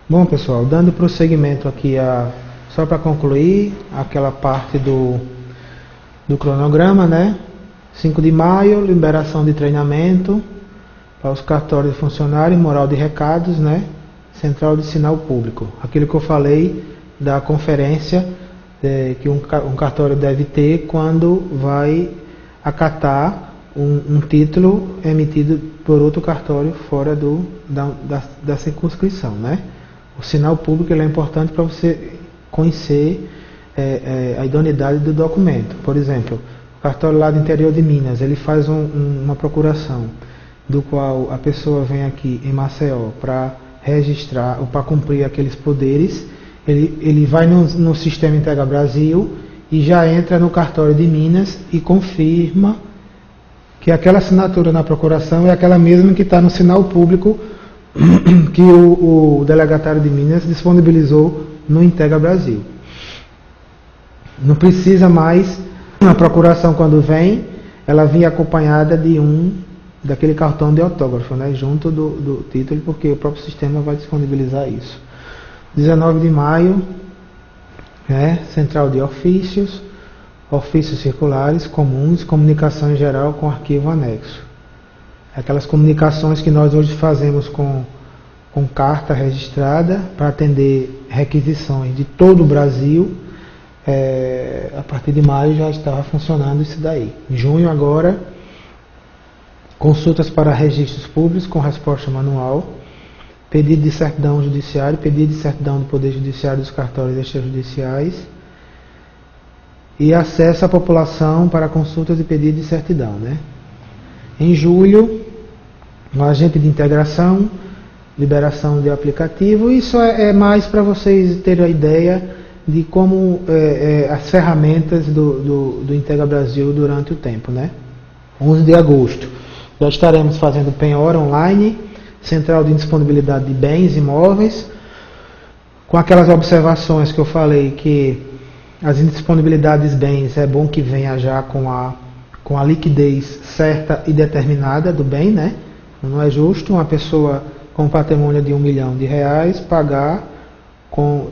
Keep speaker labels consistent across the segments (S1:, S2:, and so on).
S1: Bom, pessoal, dando prosseguimento aqui, só para concluir aquela parte do cronograma, né? 5 de maio, liberação de treinamento para os cartórios de funcionário, moral de recados, né? Central de sinal público. Aquilo que eu falei da conferência que um cartório deve ter quando vai acatar um título emitido por outro cartório fora da circunscrição, né? O sinal público ele é importante para você conhecer a idoneidade do documento. Por exemplo, o cartório lá do interior de Minas, ele faz uma procuração, do qual a pessoa vem aqui em Maceió para registrar ou para cumprir aqueles poderes. Ele vai no sistema Integra Brasil e já entra no cartório de Minas e confirma que aquela assinatura na procuração é aquela mesma que está no sinal público que o delegatário de Minas disponibilizou no Integra Brasil. Não precisa mais, a procuração quando vem, ela vinha acompanhada daquele cartão de autógrafo, né, junto do título, porque o próprio sistema vai disponibilizar isso. 19 de maio, central de ofícios, ofícios circulares comuns, comunicação em geral com arquivo anexo. Aquelas comunicações que nós hoje fazemos com carta registrada para atender requisições de todo o Brasil, a partir de maio já estava funcionando isso daí. Em junho agora, consultas para registros públicos com resposta manual, pedido de certidão judiciária, pedido de certidão do Poder Judiciário dos cartórios extrajudiciais e acesso à população para consultas e pedido de certidão, né? Em julho, um agente de integração, liberação de aplicativo. Isso é mais para vocês terem a ideia de como as ferramentas do Integra Brasil durante o tempo, né? 11 de agosto, já estaremos fazendo penhora online, central de disponibilidade de bens imóveis, com aquelas observações que eu falei, que as indisponibilidades de bens é bom que venha já com a liquidez certa e determinada do bem, né? Não é justo uma pessoa com patrimônio de R$1 milhão pagar,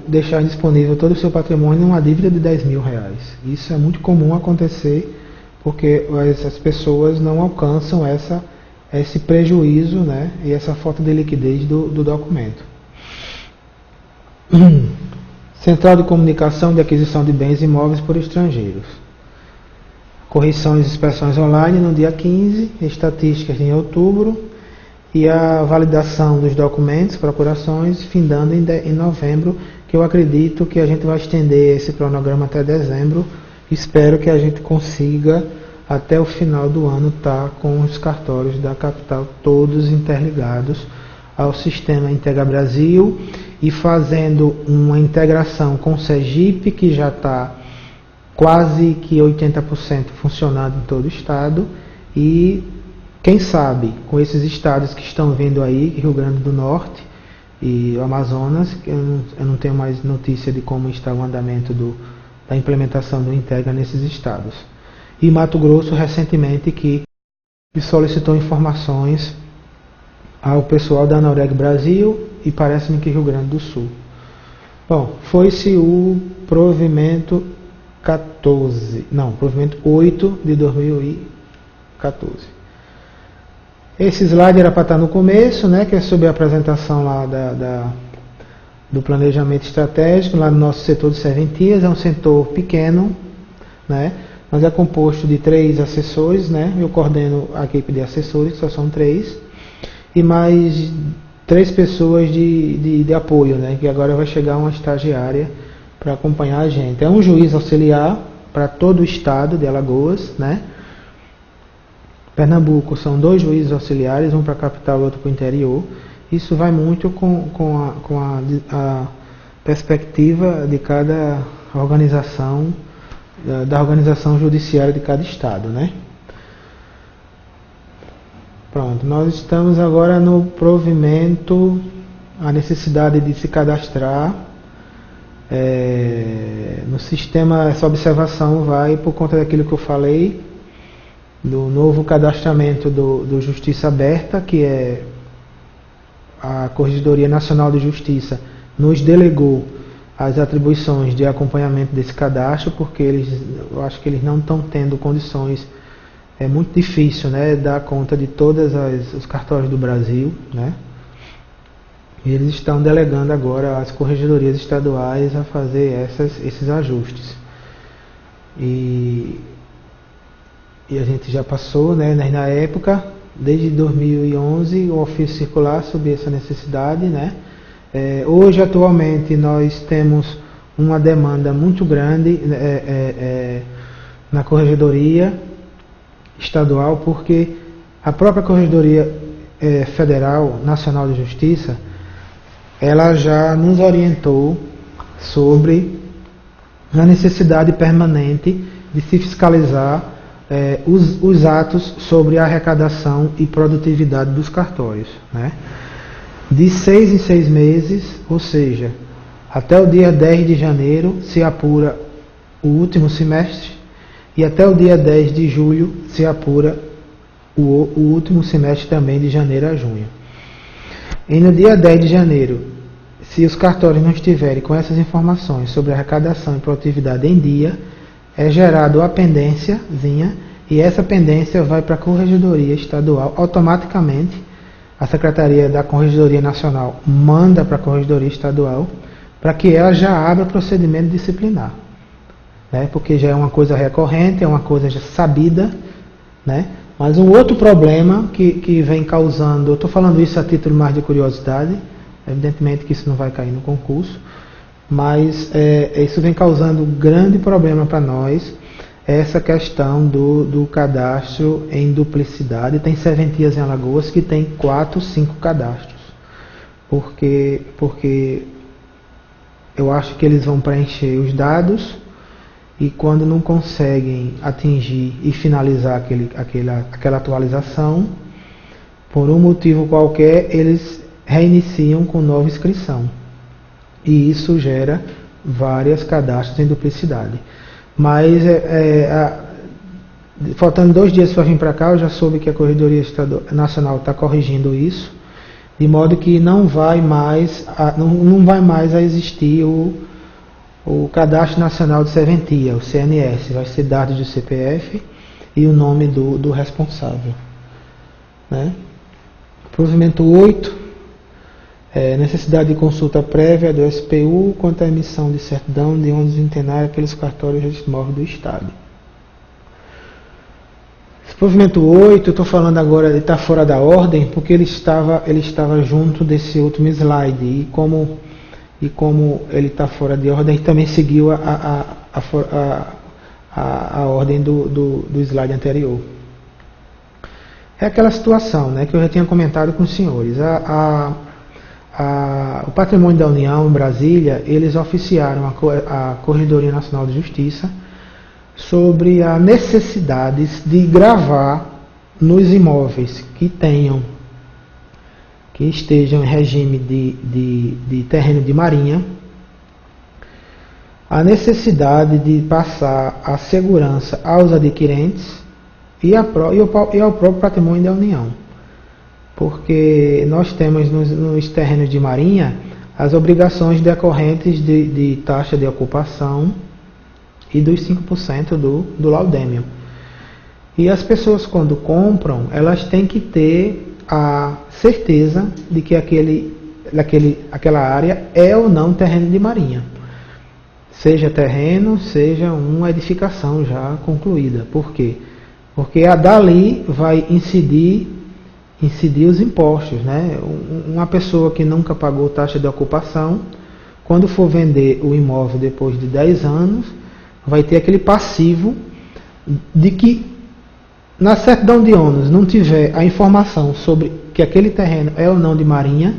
S1: deixar disponível todo o seu patrimônio numa dívida de R$10 mil. Isso é muito comum acontecer, porque as pessoas não alcançam esse prejuízo, né, e essa falta de liquidez do documento. Central de comunicação de aquisição de bens imóveis por estrangeiros. Correções e inspeções online no dia 15, estatísticas em outubro e a validação dos documentos, procurações, findando em novembro, que eu acredito que a gente vai estender esse cronograma até dezembro. Espero que a gente consiga até o final do ano estar com os cartórios da capital todos interligados ao sistema Integra Brasil e fazendo uma integração com o Sergipe, que já está quase que 80% funcionando em todo o estado, e quem sabe com esses estados que estão vindo aí, Rio Grande do Norte e Amazonas, eu não tenho mais notícia de como está o andamento da implementação do Integra nesses estados. E Mato Grosso recentemente que solicitou informações ao pessoal da Noreg Brasil e parece-me que Rio Grande do Sul. Bom, foi-se o provimento 8 de 2014. Esse slide era para estar no começo, né, que é sobre a apresentação lá do planejamento estratégico, lá no nosso setor de serventias. É um setor pequeno, né, mas é composto de 3 assessores, né, eu coordeno a equipe de assessores, que só são 3, e mais 3 pessoas de apoio, né, que agora vai chegar uma estagiária para acompanhar a gente. É um juiz auxiliar para todo o estado de Alagoas, né. Pernambuco são 2 juízes auxiliares, um para a capital e outro para o interior. Isso vai muito com a perspectiva de cada organização, da organização judiciária de cada estado, né? Pronto, nós estamos agora no provimento, a necessidade de se cadastrar no sistema. Essa observação vai por conta daquilo que eu falei, do novo cadastramento do Justiça Aberta, que é a Corregedoria Nacional de Justiça nos delegou as atribuições de acompanhamento desse cadastro, porque eu acho que eles não estão tendo condições, é muito difícil, né, dar conta de todos os cartórios do Brasil, né? E eles estão delegando agora às corregedorias estaduais a fazer esses ajustes. E a gente já passou, né, na época, desde 2011, o ofício circular sobre essa necessidade, né? Hoje, atualmente, nós temos uma demanda muito grande na Corregedoria Estadual, porque a própria Corregedoria Federal Nacional de Justiça, ela já nos orientou sobre a necessidade permanente de se fiscalizar os atos sobre a arrecadação e produtividade dos cartórios, né? De 6 em 6 meses, ou seja, até o dia 10 de janeiro se apura o último semestre e até o dia 10 de julho se apura o último semestre também, de janeiro a junho. E no dia 10 de janeiro, se os cartórios não estiverem com essas informações sobre a arrecadação e produtividade em dia, é gerado a pendênciazinha, e essa pendência vai para a Corregedoria Estadual automaticamente. A Secretaria da Corregedoria Nacional manda para a Corregedoria Estadual para que ela já abra procedimento disciplinar, né? Porque já é uma coisa recorrente, é uma coisa já sabida, né? Mas um outro problema que vem causando, eu estou falando isso a título mais de curiosidade, evidentemente que isso não vai cair no concurso, mas isso vem causando grande problema para nós, essa questão do cadastro em duplicidade. Tem serventias em Alagoas que tem 4, 5 cadastros, porque eu acho que eles vão preencher os dados e quando não conseguem atingir e finalizar aquela atualização, por um motivo qualquer, eles reiniciam com nova inscrição. E isso gera vários cadastros em duplicidade. Mas, faltando 2 dias para vir para cá, eu já soube que a Corregedoria Nacional está corrigindo isso, de modo que não vai mais a existir o Cadastro Nacional de Serventia, o CNS. Vai ser dados do CPF e o nome do responsável, né? Provimento 8. Necessidade de consulta prévia do SPU quanto à emissão de certidão de ônibus centenário pelos cartórios de registro móvel do Estado. Esse provimento 8, eu estou falando agora, ele está fora da ordem, porque ele estava junto desse último slide, e como ele está fora de ordem, ele também seguiu a ordem do slide anterior. É aquela situação, né, que eu já tinha comentado com os senhores. O Patrimônio da União em Brasília, eles oficiaram a Corregedoria Nacional de Justiça sobre a necessidade de gravar nos imóveis que estejam em regime de terreno de marinha, a necessidade de passar a segurança aos adquirentes e ao próprio Patrimônio da União. Porque nós temos nos terrenos de marinha as obrigações decorrentes de taxa de ocupação e dos 5% do laudêmio. E as pessoas, quando compram, elas têm que ter a certeza de que aquela área é ou não terreno de marinha. Seja terreno, seja uma edificação já concluída. Por quê? Porque dali vai incidir os impostos, né? Uma pessoa que nunca pagou taxa de ocupação, quando for vender o imóvel depois de 10 anos, vai ter aquele passivo de que na certidão de ônus não tiver a informação sobre que aquele terreno é ou não de marinha,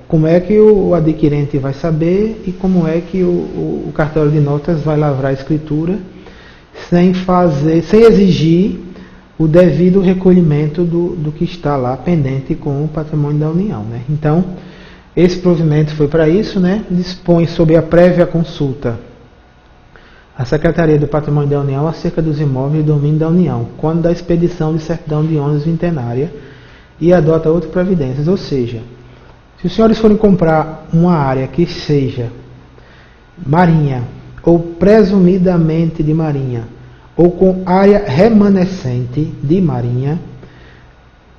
S1: como é que o adquirente vai saber e como é que o cartório de notas vai lavrar a escritura sem exigir o devido recolhimento do que está lá pendente com o Patrimônio da União, né? Então, esse provimento foi para isso, né? Dispõe sobre a prévia consulta a Secretaria do Patrimônio da União acerca dos imóveis de domínio da União, quando da expedição de certidão de ônus vintenária, e adota outras providências. Ou seja, Se os senhores forem comprar uma área que seja marinha, ou presumidamente de marinha, ou com área remanescente de marinha,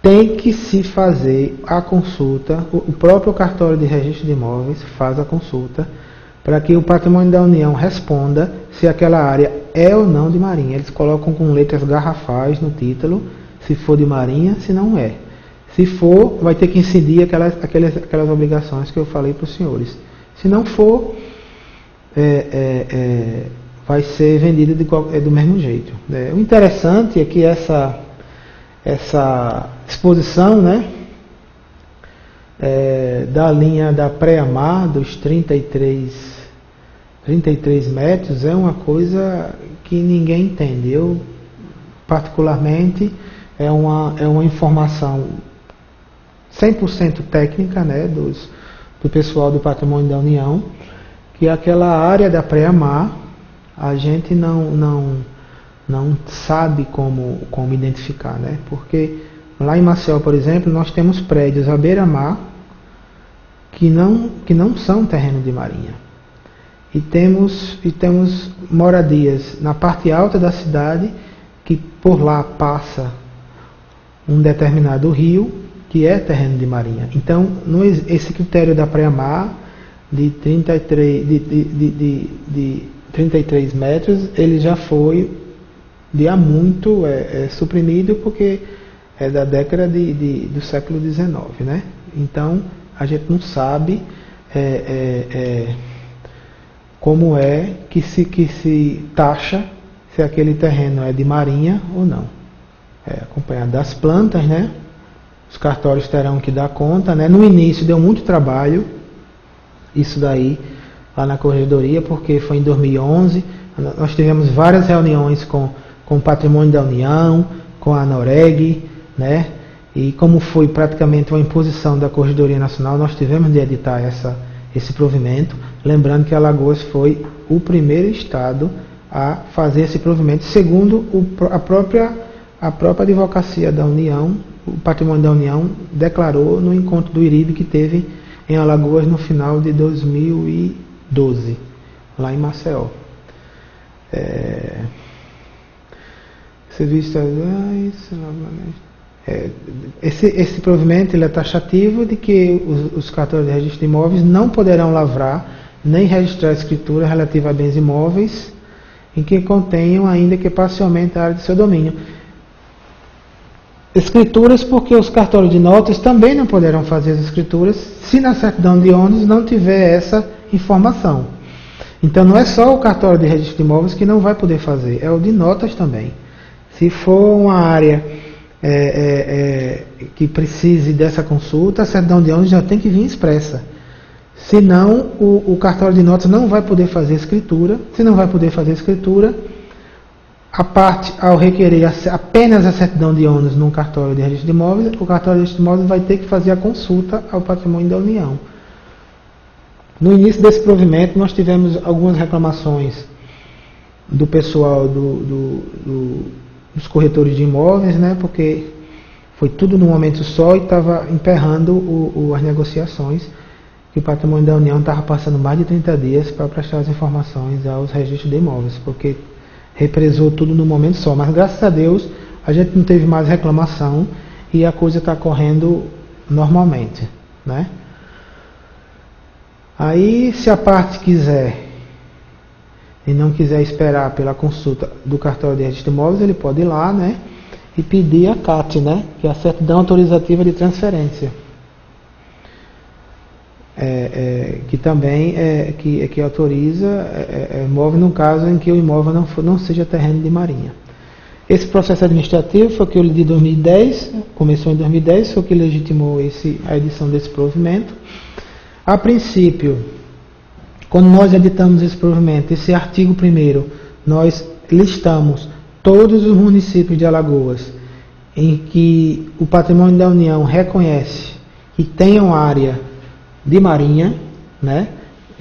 S1: tem que se fazer a consulta, o próprio cartório de registro de imóveis faz a consulta, para que o Patrimônio da União responda se aquela área é ou não de marinha. Eles colocam com letras garrafais no título, se for de marinha, se não é. Se for, vai ter que incidir aquelas obrigações que eu falei para os senhores. Se não for, vai ser vendida do mesmo jeito. O interessante é que essa exposição, né, da linha da pré-amar, dos 33 metros, é uma coisa que ninguém entende. Eu, particularmente, é uma informação 100% técnica, né, do pessoal do Patrimônio da União, que aquela área da pré-amar a gente não sabe como identificar, né? Porque lá em Maceió, por exemplo, nós temos prédios à beira-mar que não são terreno de marinha. E temos moradias na parte alta da cidade que por lá passa um determinado rio que é terreno de marinha. Então, esse critério da pré-amar de 33 metros, ele já foi de há muito suprimido, porque é da década do século XIX, né? Então, a gente não sabe como é que se taxa se aquele terreno é de marinha ou não. Acompanhado das plantas, né? Os cartórios terão que dar conta, né? No início deu muito trabalho isso daí, lá na corregedoria, porque foi em 2011, nós tivemos várias reuniões com o Patrimônio da União, com a ANOREG, né? E como foi praticamente uma imposição da Corregedoria Nacional, nós tivemos de editar esse provimento, lembrando que Alagoas foi o primeiro estado a fazer esse provimento, segundo a própria advocacia da União. O Patrimônio da União declarou no encontro do IRIB que teve em Alagoas no final de 2012, lá em Maceió. Esse provimento ele é taxativo de que os cartórios de registro de imóveis não poderão lavrar nem registrar escritura relativa a bens imóveis em que contenham, ainda que parcialmente, a área de seu domínio. Escrituras, porque os cartórios de notas também não poderão fazer as escrituras se na certidão de ônus não tiver essa informação. Então não é só o cartório de registro de imóveis que não vai poder fazer, é o de notas também. Se for uma área que precise dessa consulta, a certidão de ônus já tem que vir expressa. Senão o cartório de notas não vai poder fazer escritura. Se não vai poder fazer escritura, a parte, ao requerer apenas a certidão de ônus num cartório de registro de imóveis, o cartório de registro de imóveis vai ter que fazer a consulta ao Patrimônio da União. No início desse provimento, nós tivemos algumas reclamações do pessoal dos corretores de imóveis, né, porque foi tudo num momento só e estava emperrando as negociações, que o Patrimônio da União estava passando mais de 30 dias para prestar as informações aos registros de imóveis, porque represou tudo num momento só. Mas graças a Deus a gente não teve mais reclamação e a coisa está correndo normalmente, né? Aí, se a parte quiser e não quiser esperar pela consulta do cartório de registro de imóveis, ele pode ir lá, né, e pedir a CAT, né, que é a certidão autorizativa de transferência, que também que autoriza imóvel no caso em que o imóvel não seja terreno de marinha. Esse processo administrativo foi que de 2010, começou em 2010, foi que legitimou a edição desse provimento. A princípio, quando nós editamos esse provimento, esse artigo 1º, nós listamos todos os municípios de Alagoas em que o Patrimônio da União reconhece que tenham área de marinha, né?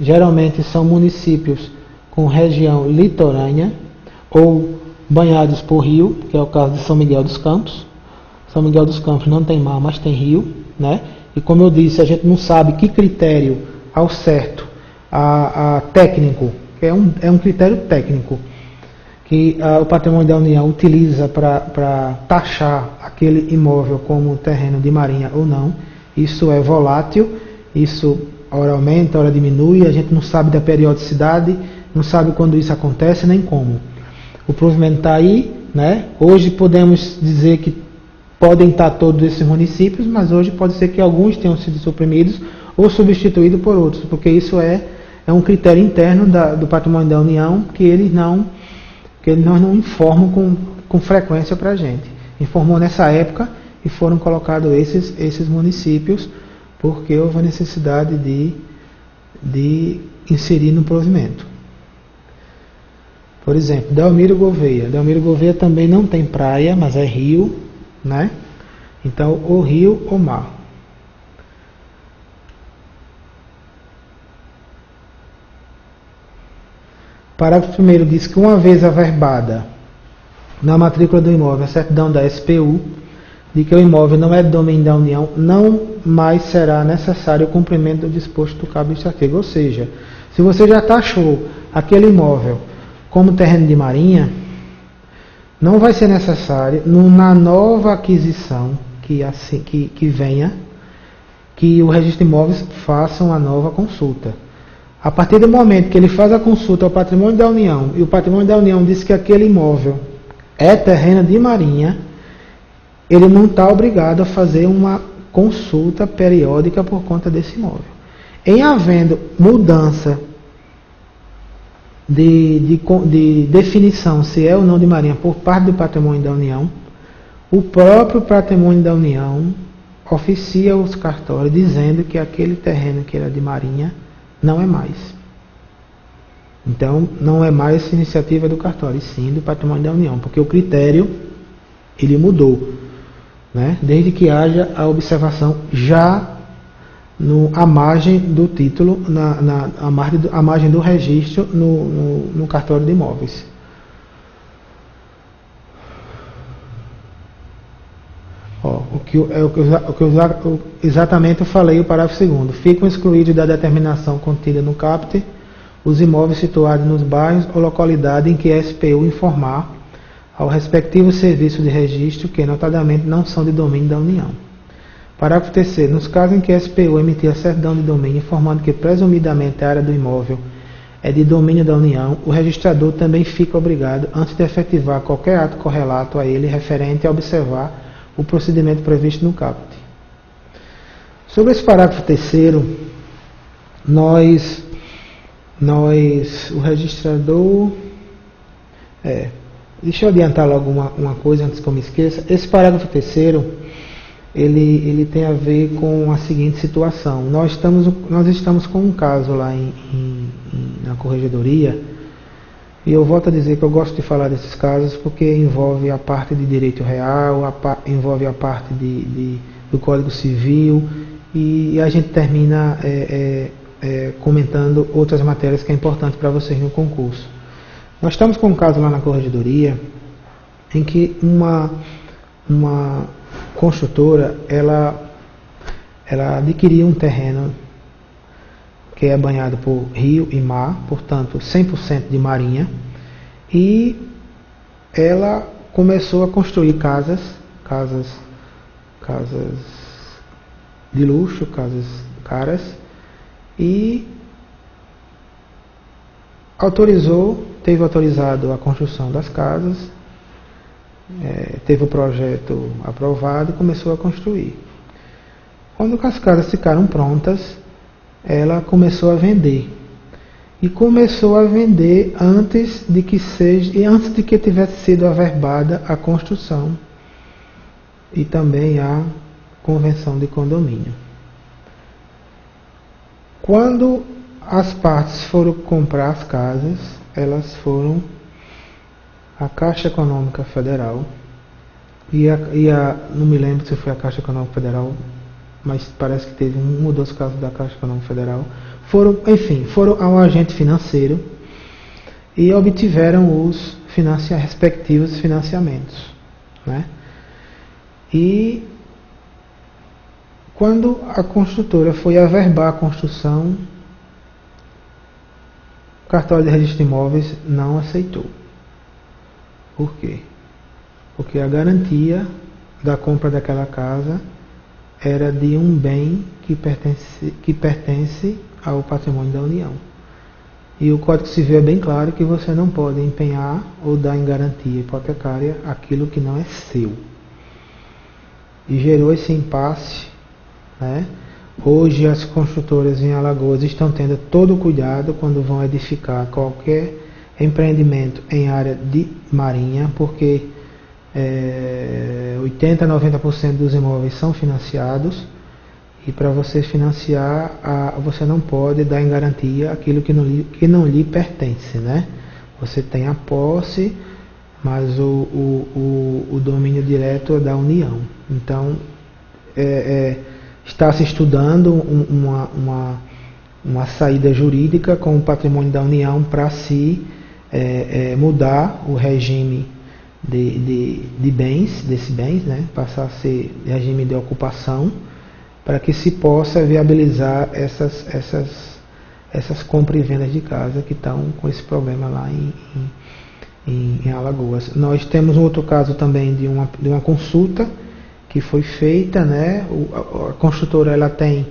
S1: Geralmente são municípios com região litorânea ou banhados por rio, que é o caso de São Miguel dos Campos. São Miguel dos Campos não tem mar, mas tem rio, né? E como eu disse, a gente não sabe que critério ao certo, a técnico, que é um critério técnico, que o Patrimônio da União utiliza para taxar aquele imóvel como terreno de marinha ou não. Isso é volátil, isso hora aumenta, hora diminui, a gente não sabe da periodicidade, não sabe quando isso acontece, nem como. O provimento está aí, né? Hoje podemos dizer que podem estar todos esses municípios, mas hoje pode ser que alguns tenham sido suprimidos ou substituídos por outros, porque isso é um critério interno do Patrimônio da União que eles não informam com frequência para a gente. Informou nessa época e foram colocados esses municípios porque houve a necessidade de inserir no provimento. Por exemplo, Delmiro Gouveia. Delmiro Gouveia também não tem praia, mas é rio, né? Então, ou rio ou mar. Parágrafo 1º diz que uma vez averbada na matrícula do imóvel a certidão da SPU de que o imóvel não é de domínio da União, não mais será necessário o cumprimento do disposto do cabo deste artigo. Ou seja, se você já taxou aquele imóvel como terreno de marinha, não vai ser necessário, na nova aquisição que venha, que o registro de imóveis faça uma nova consulta. A partir do momento que ele faz a consulta ao Patrimônio da União e o Patrimônio da União diz que aquele imóvel é terreno de marinha, ele não está obrigado a fazer uma consulta periódica por conta desse imóvel. Em havendo mudança de definição se é ou não de marinha por parte do Patrimônio da União, o próprio Patrimônio da União oficia os cartórios dizendo que aquele terreno que era de marinha não é mais. Então, não é mais essa iniciativa do cartório, e sim do Patrimônio da União, porque o critério ele mudou, né? Desde que haja a observação já à margem do título, à margem do registro no cartório de imóveis. O que eu exatamente falei, o parágrafo 2º. Ficam excluídos da determinação contida no caput os imóveis situados nos bairros ou localidade em que a SPU informar ao respectivo serviço de registro que, notadamente, não são de domínio da União. Parágrafo 3º. Nos casos em que a SPU emitir a certidão de domínio informando que, presumidamente, a área do imóvel é de domínio da União, o registrador também fica obrigado, antes de efetivar qualquer ato correlato a ele referente a observar o procedimento previsto no caput. Sobre esse parágrafo 3º, o registrador... deixa eu adiantar logo uma coisa antes que eu me esqueça. Esse parágrafo 3º, ele tem a ver com a seguinte situação. Nós estamos com um caso lá na corregedoria, e eu volto a dizer que eu gosto de falar desses casos porque envolve a parte de direito real, envolve a parte do Código Civil, e a gente termina comentando outras matérias que é importante para vocês no concurso. Nós estamos com um caso lá na corregedoria em que uma construtora ela adquiriu um terreno que é banhado por rio e mar, portanto 100% de marinha, e ela começou a construir casas de luxo, casas caras, e teve autorizado a construção das casas, teve o projeto aprovado e começou a construir. Quando as casas ficaram prontas, ela começou a vender. E começou a vender antes de que tivesse sido averbada a construção e também a convenção de condomínio. Quando as partes foram comprar as casas, elas foram à Caixa Econômica Federal não me lembro se foi a Caixa Econômica Federal, mas parece que teve um ou dois casos da Caixa Econômica Federal, foram ao agente financeiro e obtiveram os respectivos financiamentos, né? E Quando a construtora foi averbar a construção, o cartório de registro de imóveis não aceitou. Por quê? Porque a garantia da compra daquela casa era de um bem que pertence ao patrimônio da União. E o Código Civil é bem claro que você não pode empenhar ou dar em garantia hipotecária aquilo que não é seu. E gerou esse impasse, né? Hoje as construtoras em Alagoas estão tendo todo o cuidado quando vão edificar qualquer empreendimento em área de marinha, porque 80 a 90% dos imóveis são financiados, e para você financiar, você não pode dar em garantia aquilo que não lhe pertence, né? Você tem a posse, mas o domínio direto é da União. Então, está se estudando uma saída jurídica com o patrimônio da União para se mudar o regime de bens, desses bens, né? Passar a ser regime de ocupação, para que se possa viabilizar essas compras e vendas de casa que estão com esse problema lá em Alagoas. Nós temos um outro caso também de uma consulta que foi feita, né? A construtora ela tem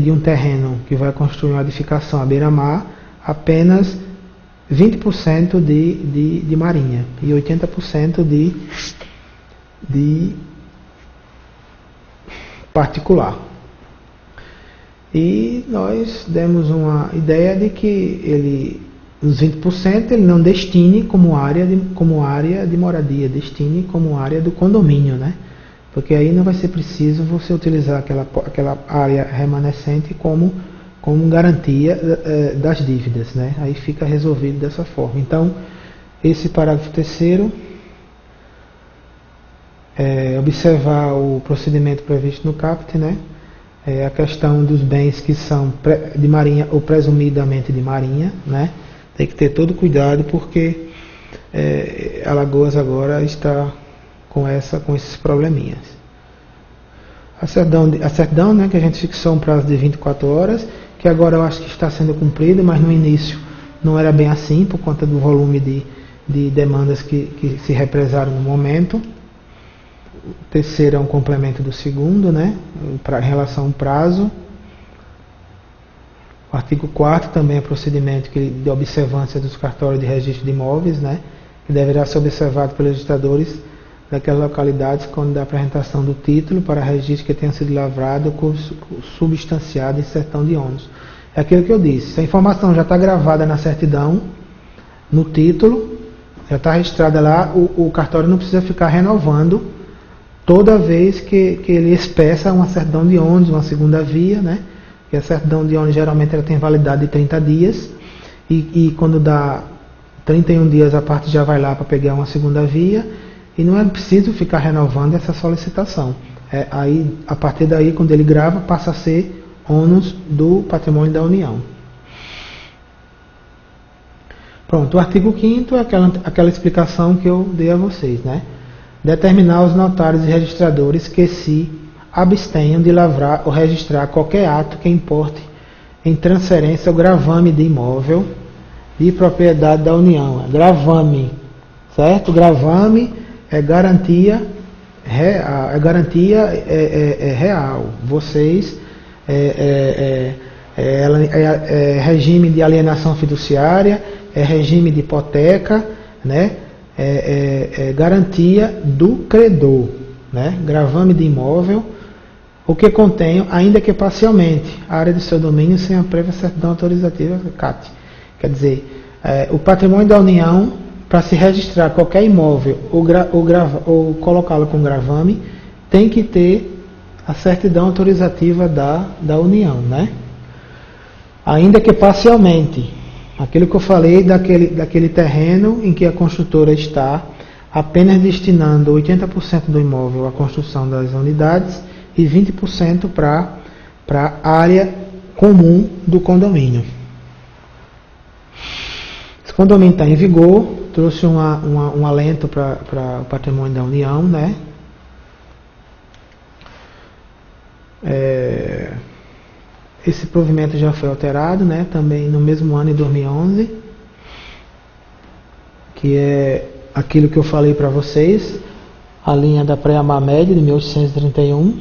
S1: de um terreno que vai construir uma edificação à beira-mar apenas 20% de marinha e 80% de particular. E nós demos uma ideia de que os 20% ele não destine como área de moradia, destine como área do condomínio, né? Porque aí não vai ser preciso você utilizar aquela área remanescente como garantia das dívidas, né? Aí fica resolvido dessa forma. Então, esse parágrafo 3º, observar o procedimento previsto no CAPT, né? A questão dos bens que são de marinha ou presumidamente de marinha, né? Tem que ter todo cuidado, porque Alagoas agora está com esses probleminhas. A certidão, né, que a gente fixou um prazo de 24 horas, que agora eu acho que está sendo cumprido, mas no início não era bem assim, por conta do volume de demandas que se represaram no momento. O terceiro é um complemento do segundo, né, em relação ao prazo. O artigo 4º também é procedimento de observância dos cartórios de registro de imóveis, né, que deverá ser observado pelos registradores daquelas localidades quando da apresentação do título para registro que tenha sido lavrado ou substanciado em certidão de ônus. É aquilo que eu disse, se a informação já está gravada na certidão, no título, já está registrada lá, o cartório não precisa ficar renovando toda vez que ele expressa uma certidão de ônus, uma segunda via, né? Que a certidão de ônus geralmente ela tem validade de 30 dias, e quando dá 31 dias a parte já vai lá para pegar uma segunda via, e não é preciso ficar renovando essa solicitação. Aí, a partir daí, quando ele grava, passa a ser ônus do patrimônio da União. Pronto, o artigo 5º é aquela explicação que eu dei a vocês, né? Determinar os notários e registradores que se abstenham de lavrar ou registrar qualquer ato que importe em transferência ou gravame de imóvel de propriedade da União. Gravame, certo? Gravame é garantia real. Vocês regime de alienação fiduciária, regime de hipoteca, né? Garantia do credor, né? Gravame de imóvel, o que contém, ainda que parcialmente, a área de seu domínio sem a prévia certidão autorizativa CAT. Quer dizer, o patrimônio da União, para se registrar qualquer imóvel ou colocá-lo com gravame, tem que ter a certidão autorizativa da União, né? Ainda que parcialmente. Aquilo que eu falei daquele terreno em que a construtora está apenas destinando 80% do imóvel à construção das unidades e 20% para a área comum do condomínio. Esse condomínio está em vigor, trouxe um alento para o patrimônio da União, né? Esse provimento já foi alterado, né, também no mesmo ano, em 2011, que é aquilo que eu falei para vocês, a linha da Preamar Média de 1831,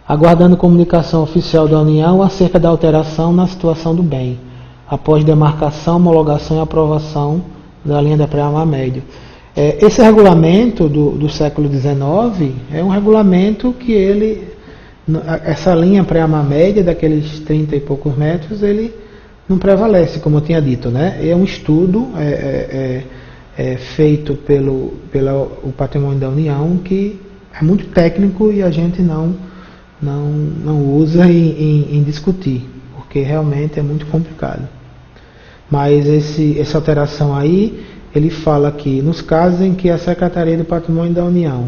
S1: aguardando comunicação oficial da União acerca da alteração na situação do bem, após demarcação, homologação e aprovação da linha da Preamar Média. Esse regulamento do século XIX é um regulamento que essa linha Preamar Média, daqueles 30 e poucos metros, ele não prevalece, como eu tinha dito, né? É um estudo feito pelo Patrimônio da União, que é muito técnico e a gente não usa em discutir, porque realmente é muito complicado. Mas essa alteração aí, ele fala que nos casos em que a Secretaria do Patrimônio da União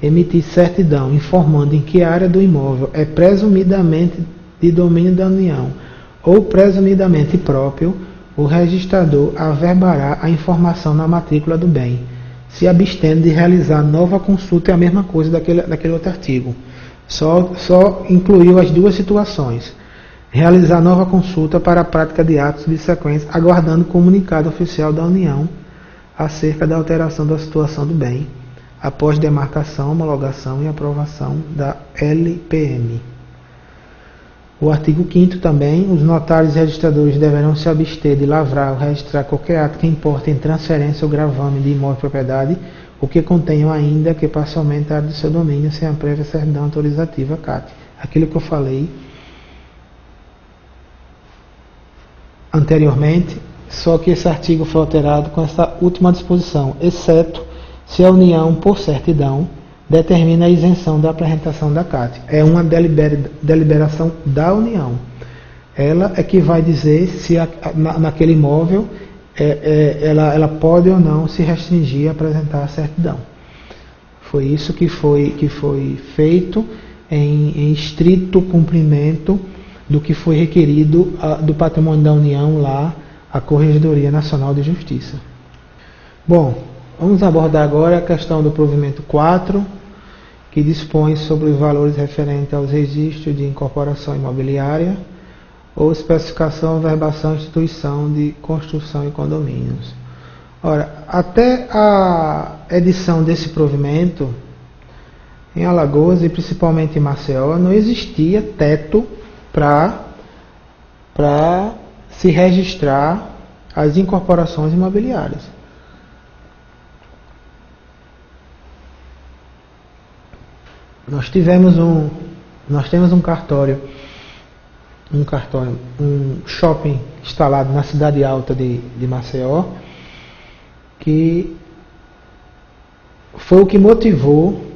S1: emitir certidão informando em que área do imóvel é presumidamente de domínio da União ou presumidamente próprio, o registrador averbará a informação na matrícula do bem, se abstendo de realizar nova consulta. É a mesma coisa daquele outro artigo. Só incluiu as duas situações. Realizar nova consulta para a prática de atos de sequência, aguardando comunicado oficial da União acerca da alteração da situação do bem, após demarcação, homologação e aprovação da LPM. O artigo 5º também, os notários e registradores deverão se abster de lavrar ou registrar qualquer ato que importe em transferência ou gravame de imóvel e propriedade, o que contenham ainda que parcialmente a área do seu domínio, sem a prévia certidão autorizativa CAT. Aquilo que eu falei anteriormente, só que esse artigo foi alterado com essa última disposição, exceto se a União, por certidão, determina a isenção da apresentação da CAT. É uma deliberação da União. Ela é que vai dizer se naquele imóvel ela pode ou não se restringir a apresentar a certidão. Foi isso que foi feito em estrito cumprimento do que foi requerido do Patrimônio da União lá, a Corregedoria Nacional de Justiça. Bom, vamos abordar agora a questão do provimento 4, que dispõe sobre os valores referentes aos registros de incorporação imobiliária ou especificação, verbação, instituição de construção e condomínios. Ora, até a edição desse provimento, em Alagoas e principalmente em Maceió, não existia teto para se registrar as incorporações imobiliárias. Nós temos um cartório, um shopping instalado na cidade alta de Maceió, que foi o que motivou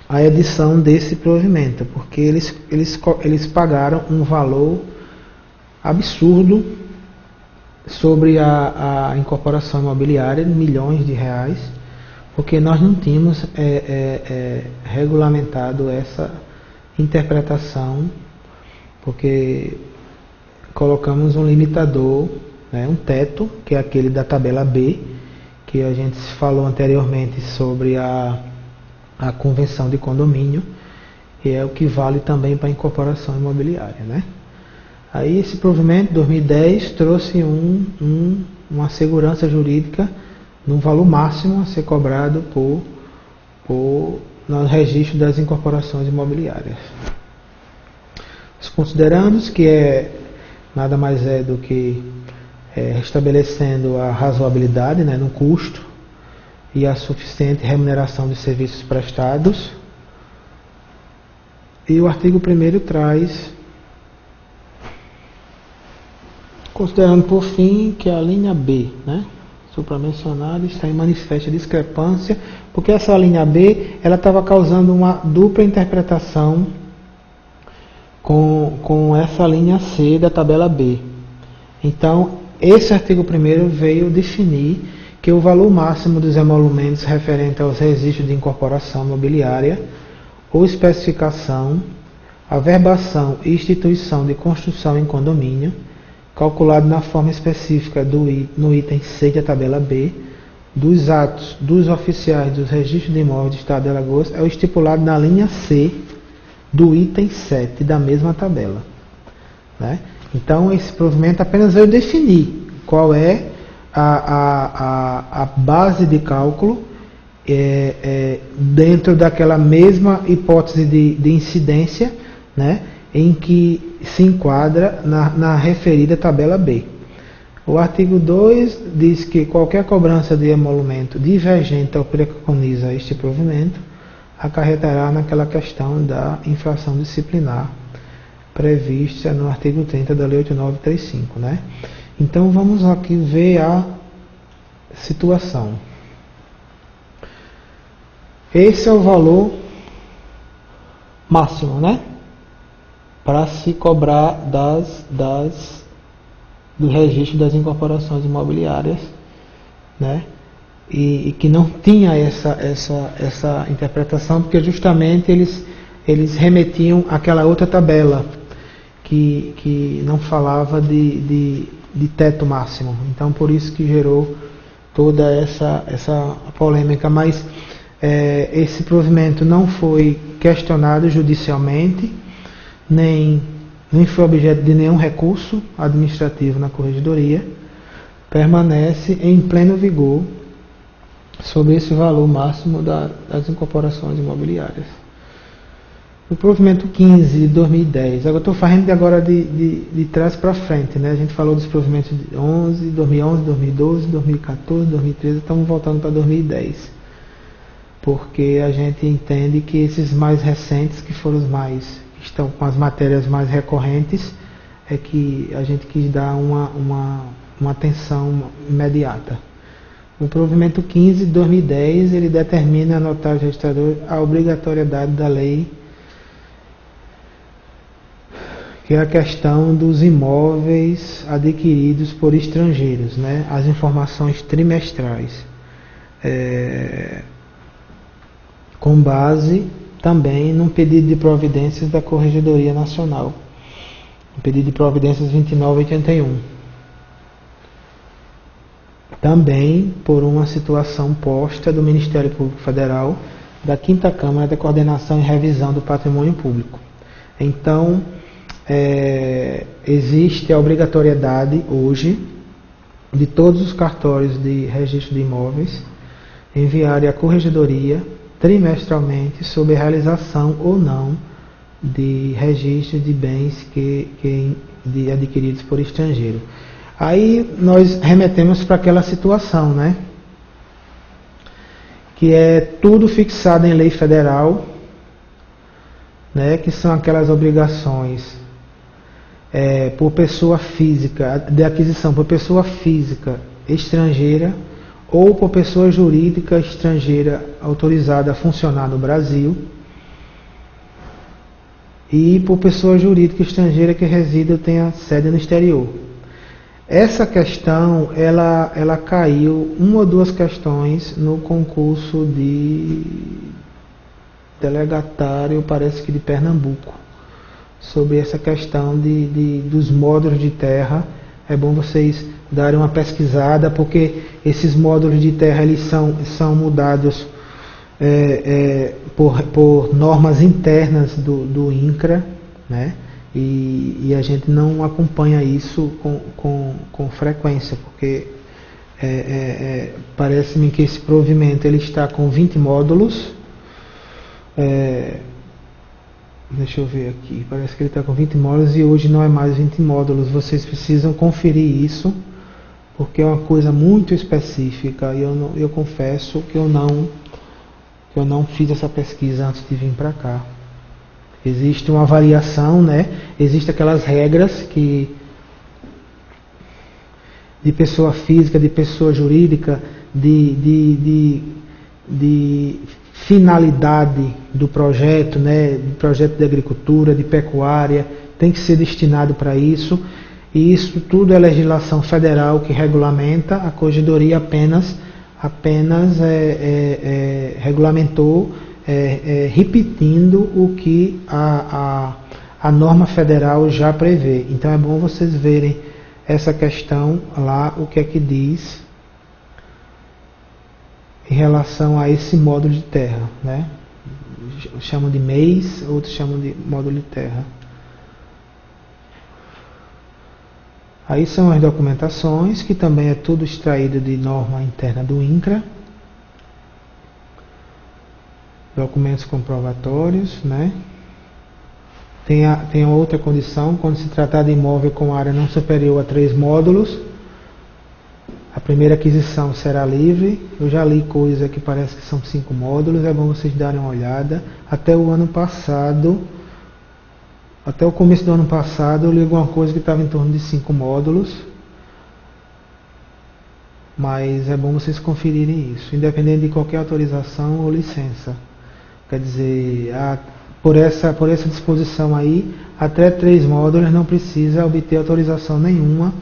S1: a edição desse provimento, porque eles pagaram um valor absurdo sobre a incorporação imobiliária, de milhões de reais, porque nós não tínhamos regulamentado essa interpretação, porque colocamos um limitador, né, um teto, que é aquele da tabela B, que a gente falou anteriormente sobre a convenção de condomínio, e é o que vale também para a incorporação imobiliária, né? Aí esse provimento, 2010, trouxe uma segurança jurídica num valor máximo a ser cobrado no registro das incorporações imobiliárias. Os considerandos, que nada mais é do que restabelecendo a razoabilidade, né, no custo e a suficiente remuneração dos serviços prestados. E o artigo 1º traz, considerando por fim que a linha B, né, supramencionada, está em manifesta discrepância, porque essa linha B ela estava causando uma dupla interpretação com essa linha C da tabela B. Então, esse artigo 1º veio definir que o valor máximo dos emolumentos referente aos registros de incorporação imobiliária ou especificação, averbação e instituição de construção em condomínio, calculado na forma específica no item 6 da tabela B, dos atos dos oficiais dos registros de imóveis do Estado de Alagoas, é o estipulado na linha C do item 7 da mesma tabela, né? Então esse provimento apenas veio definir qual é a base de cálculo dentro daquela mesma hipótese de incidência, né, em que se enquadra na referida tabela B. O artigo 2 diz que qualquer cobrança de emolumento divergente ao que preconiza este provimento acarretará naquela questão da infração disciplinar prevista no artigo 30 da Lei 8935, né? Então vamos aqui ver a situação. Esse é o valor máximo, né, para se cobrar do registro das incorporações imobiliárias, né? E que não tinha essa interpretação, porque justamente eles remetiam àquela outra tabela que não falava de teto máximo. Então por isso que gerou toda essa polêmica. Mas esse provimento não foi questionado judicialmente, nem foi objeto de nenhum recurso administrativo na corregedoria, permanece em pleno vigor sobre esse valor máximo das incorporações imobiliárias. O provimento 15 de 2010, agora estou falando agora de trás para frente, né? A gente falou dos provimentos de 2011, 2012, 2014, 2013, estamos voltando para 2010, porque a gente entende que esses mais recentes, que foram os mais, que estão com as matérias mais recorrentes, é que a gente quis dar uma atenção imediata. O provimento 15 de 2010, ele determina a notário registrador a obrigatoriedade da lei, que é a questão dos imóveis adquiridos por estrangeiros, né? As informações trimestrais, com base também num pedido de providências da Corregedoria Nacional, o pedido de providências 2981. Também por uma situação posta do Ministério Público Federal, da 5ª Câmara da Coordenação e Revisão do Patrimônio Público. Então, existe a obrigatoriedade hoje de todos os cartórios de registro de imóveis enviarem à Corregedoria trimestralmente sobre a realização ou não de registro de bens adquiridos por estrangeiro. Aí nós remetemos para aquela situação, né, que é tudo fixado em lei federal, né, que são aquelas obrigações por pessoa física, de aquisição por pessoa física estrangeira ou por pessoa jurídica estrangeira autorizada a funcionar no Brasil, e por pessoa jurídica estrangeira que reside ou tenha sede no exterior. Essa questão, ela caiu, uma ou duas questões no concurso de delegatário, parece que de Pernambuco, sobre essa questão dos módulos de terra. É bom vocês darem uma pesquisada, porque esses módulos de terra eles são mudados por normas internas do INCRA, né? E a gente não acompanha isso com frequência, porque parece-me que esse provimento ele está com 20 módulos. Deixa eu ver aqui, parece que ele está com 20 módulos e hoje não é mais 20 módulos. Vocês precisam conferir isso, porque é uma coisa muito específica, e eu confesso que eu não fiz essa pesquisa antes de vir para cá. Existe uma variação, né? Existem aquelas regras de pessoa física, de pessoa jurídica, de finalidade do projeto, né? De projeto de agricultura, de pecuária, tem que ser destinado para isso. E isso tudo é legislação federal que regulamenta. A Corregedoria apenas regulamentou, repetindo o que a norma federal já prevê. Então é bom vocês verem essa questão lá, o que é que diz em relação a esse módulo de terra, né? chamam de mês, outros chamam de módulo de terra. Aí são as documentações, que também é tudo extraído de norma interna do INCRA. Documentos comprovatórios, né? Tem outra condição, quando se tratar de imóvel com área não superior a 3 módulos, a primeira aquisição será livre. Eu já li coisa que parece que são 5 módulos, é bom vocês darem uma olhada. Até o ano passado, até o começo do ano passado, eu li alguma coisa que estava em torno de 5 módulos. Mas é bom vocês conferirem isso, independente de qualquer autorização ou licença. Quer dizer, por essa disposição aí, até 3 módulos não precisa obter autorização nenhuma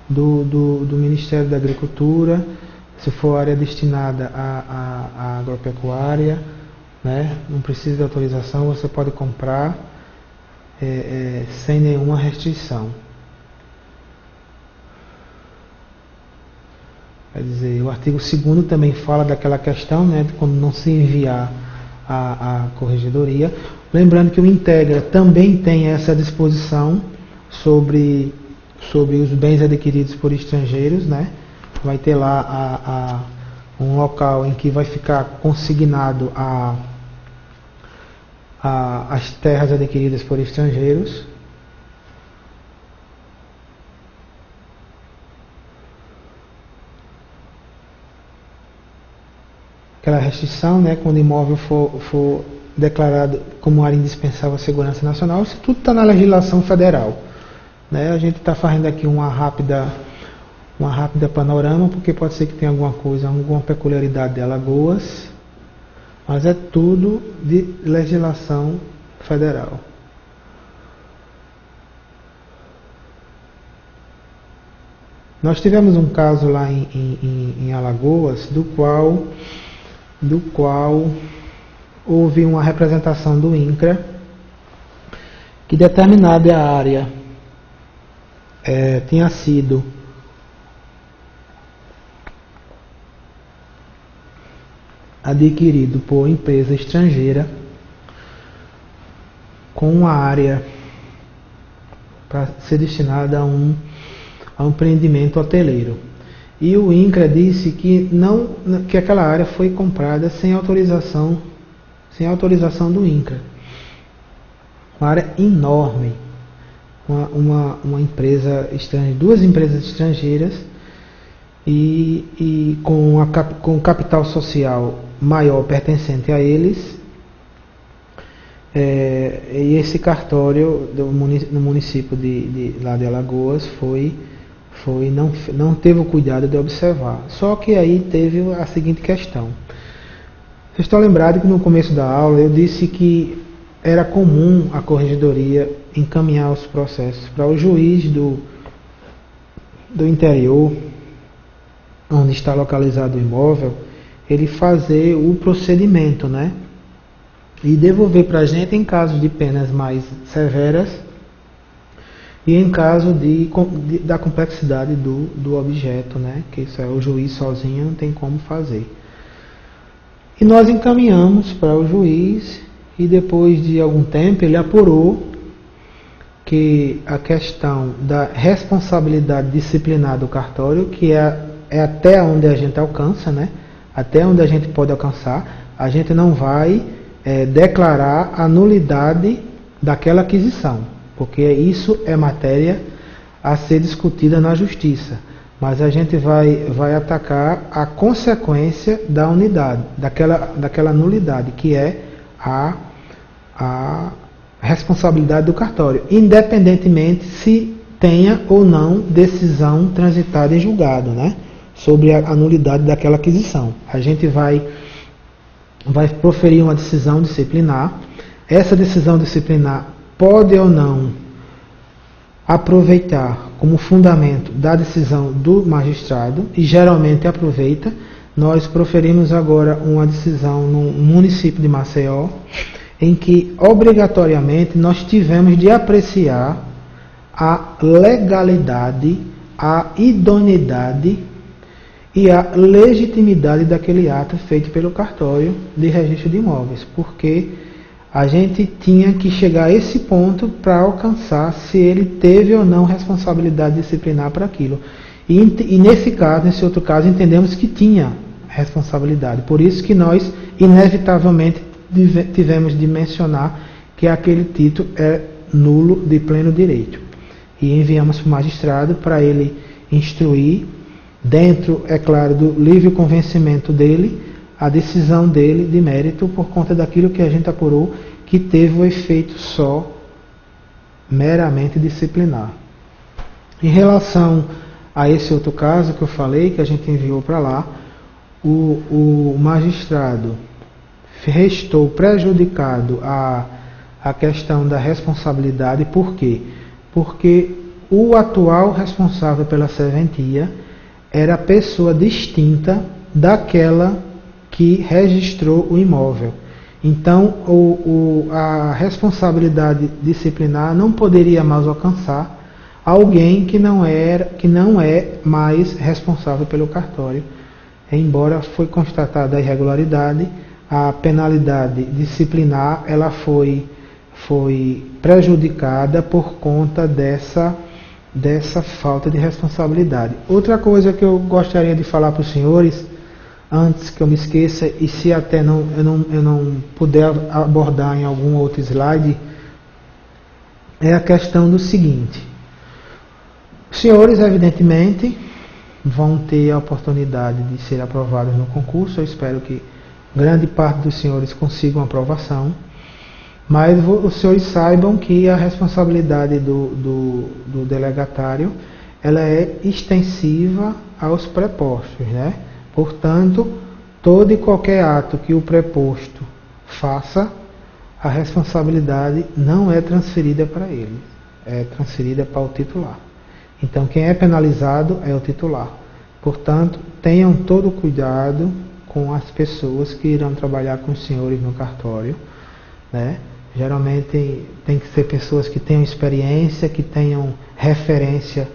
S1: do Ministério da Agricultura, se for área destinada à agropecuária, né? Não precisa de autorização, você pode comprar sem nenhuma restrição. Quer dizer, o artigo 2º também fala daquela questão, né, de quando não se enviar a corregedoria. Lembrando que o Integra também tem essa disposição sobre os bens adquiridos por estrangeiros, né? Vai ter lá um local em que vai ficar consignado as terras adquiridas por estrangeiros. Aquela restrição, né, quando o imóvel for declarado como área indispensável à segurança nacional, isso tudo está na legislação federal, né? A gente está fazendo aqui uma rápida panorama, porque pode ser que tenha alguma coisa, alguma peculiaridade de Alagoas, mas é tudo de legislação federal. Nós tivemos um caso lá em Alagoas, do qual houve uma representação do INCRA que determinada área tinha sido adquirido por empresa estrangeira com uma área para ser destinada a um empreendimento hoteleiro. E o INCRA disse que aquela área foi comprada sem autorização do INCRA. Uma área enorme. Uma empresa estrangeira, 2 empresas estrangeiras e com capital social maior pertencente a eles. E esse cartório no município lá de Alagoas não teve o cuidado de observar. Só que aí teve a seguinte questão. Vocês estão lembrados que no começo da aula eu disse que era comum a corregedoria encaminhar os processos para o juiz do interior, onde está localizado o imóvel, ele fazer o procedimento, né? E devolver para a gente em caso de penas mais severas e em caso da complexidade do objeto, né? Que isso é o juiz sozinho não tem como fazer. E nós encaminhamos para o juiz e depois de algum tempo ele apurou que a questão da responsabilidade disciplinar do cartório, que é até onde a gente alcança, né? Até onde a gente pode alcançar, a gente não vai declarar a nulidade daquela aquisição, porque isso é matéria a ser discutida na justiça. Mas a gente vai atacar a consequência da unidade, daquela nulidade, que é a responsabilidade do cartório, independentemente se tenha ou não decisão transitada em julgado, né, sobre a nulidade daquela aquisição. A gente vai proferir uma decisão disciplinar. Essa decisão disciplinar pode ou não aproveitar como fundamento da decisão do magistrado, e geralmente aproveita. Nós proferimos agora uma decisão no município de Maceió, em que obrigatoriamente nós tivemos de apreciar a legalidade, a idoneidade e a legitimidade daquele ato feito pelo cartório de registro de imóveis, porque a gente tinha que chegar a esse ponto para alcançar se ele teve ou não responsabilidade disciplinar para aquilo. E nesse caso, nesse outro caso, entendemos que tinha responsabilidade. Por isso que nós, inevitavelmente, tivemos de mencionar que aquele título é nulo de pleno direito. E enviamos para o magistrado para ele instruir, dentro, é claro, do livre convencimento dele, a decisão dele de mérito por conta daquilo que a gente apurou que teve o efeito só meramente disciplinar. Em relação a esse outro caso que eu falei, que a gente enviou para lá, o magistrado restou prejudicado a questão da responsabilidade. Por quê? Porque o atual responsável pela serventia era pessoa distinta daquela que registrou o imóvel. Então, a responsabilidade disciplinar não poderia mais alcançar alguém que não é mais responsável pelo cartório. Embora foi constatada a irregularidade, a penalidade disciplinar ela foi prejudicada por conta dessa falta de responsabilidade. Outra coisa que eu gostaria de falar para os senhores, antes que eu me esqueça, e se até eu não puder abordar em algum outro slide, é a questão do seguinte. Os senhores, evidentemente, vão ter a oportunidade de ser aprovados no concurso. Eu espero que grande parte dos senhores consigam aprovação. Mas os senhores saibam que a responsabilidade do delegatário ela é extensiva aos prepostos, né? Portanto, todo e qualquer ato que o preposto faça, a responsabilidade não é transferida para ele, é transferida para o titular. Então, quem é penalizado é o titular. Portanto, tenham todo cuidado com as pessoas que irão trabalhar com os senhores no cartório, né? Geralmente tem que ser pessoas que tenham experiência, que tenham referência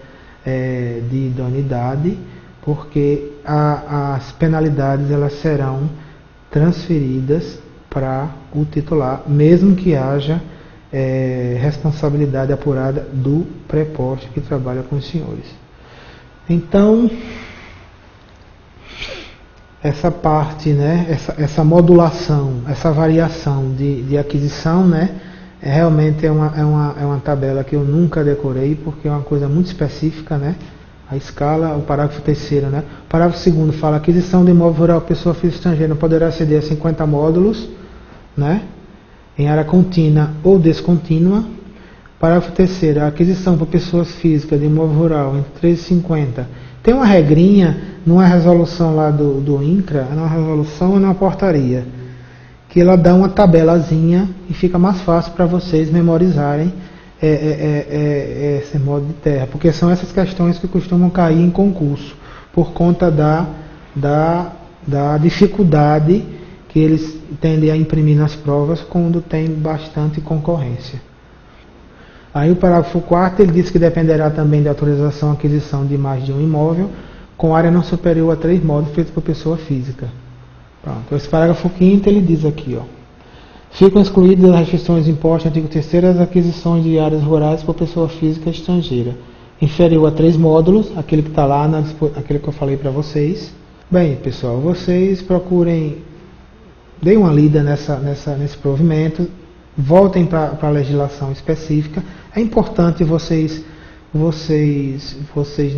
S1: de idoneidade, porque as penalidades elas serão transferidas para o titular, mesmo que haja responsabilidade apurada do preposto que trabalha com os senhores. Então, essa parte, né, essa modulação, essa variação de aquisição, né, realmente é uma tabela que eu nunca decorei, porque é uma coisa muito específica, né? A escala, o parágrafo 3º, né? O parágrafo 2º fala: aquisição de imóvel rural, pessoa física estrangeira poderá aceder a 50 módulos, né, em área contínua ou descontínua. Parágrafo 3º, a aquisição por pessoas físicas de imóvel rural entre 3 e 50. Tem uma regrinha, numa resolução lá do INCRA, é uma resolução ou numa portaria, que ela dá uma tabelazinha e fica mais fácil para vocês memorizarem esse modo de terra, porque são essas questões que costumam cair em concurso, por conta da dificuldade que eles tendem a imprimir nas provas quando tem bastante concorrência. Aí o parágrafo 4º ele diz que dependerá também da autorização à aquisição de mais de um imóvel com área não superior a 3 módulos feitos por pessoa física. Pronto. Esse parágrafo 5º ele diz aqui, ó: ficam excluídas as restrições impostas no artigo 3º às aquisições de áreas rurais por pessoa física estrangeira inferior a 3 módulos, aquele que está lá, aquele que eu falei para vocês. Bem, pessoal, vocês procurem, deem uma lida nesse provimento, voltem para a legislação específica. É importante vocês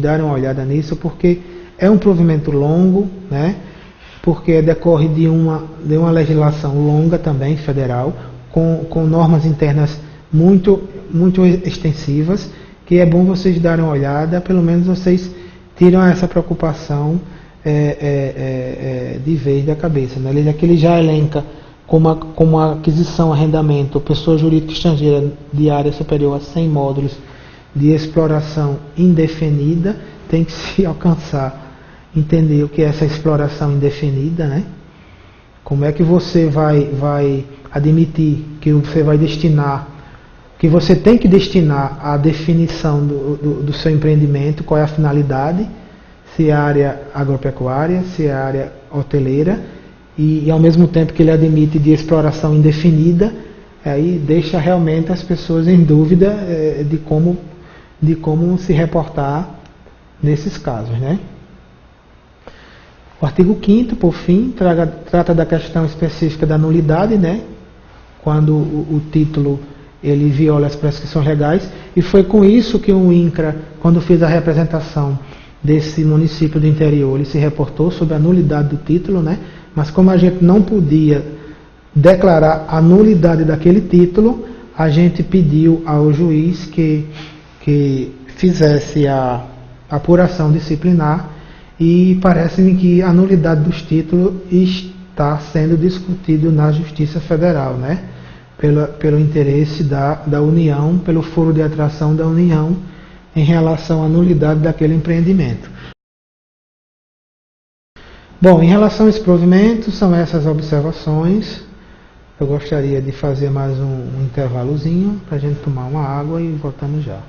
S1: darem uma olhada nisso, porque é um provimento longo, né? Porque decorre de uma legislação longa também, federal, com normas internas muito extensivas, que é bom vocês darem uma olhada, pelo menos vocês tiram essa preocupação de vez da cabeça, né? Ele já elenca como a aquisição, arrendamento, pessoa jurídica estrangeira de área superior a 100 módulos de exploração indefinida. Tem que se alcançar, entender o que é essa exploração indefinida, né? Como é que você vai admitir que você vai destinar, que você tem que destinar a definição do seu empreendimento, qual é a finalidade, se é área agropecuária, se é área hoteleira, e ao mesmo tempo que ele admite de exploração indefinida, aí deixa realmente as pessoas em dúvida de como se reportar nesses casos, né? O artigo 5º, por fim, trata da questão específica da nulidade, né? Quando o título ele viola as prescrições legais, e foi com isso que o INCRA, quando fez a representação desse município do interior, ele se reportou sobre a nulidade do título, né? Mas como a gente não podia declarar a nulidade daquele título, a gente pediu ao juiz que fizesse a apuração disciplinar, e parece-me que a nulidade dos títulos está sendo discutido na Justiça Federal, né? Pelo interesse da União, pelo foro de atração da União em relação à nulidade daquele empreendimento. Bom, em relação a esse provimento, são essas observações. Eu gostaria de fazer mais um intervalozinho para a gente tomar uma água e voltamos já.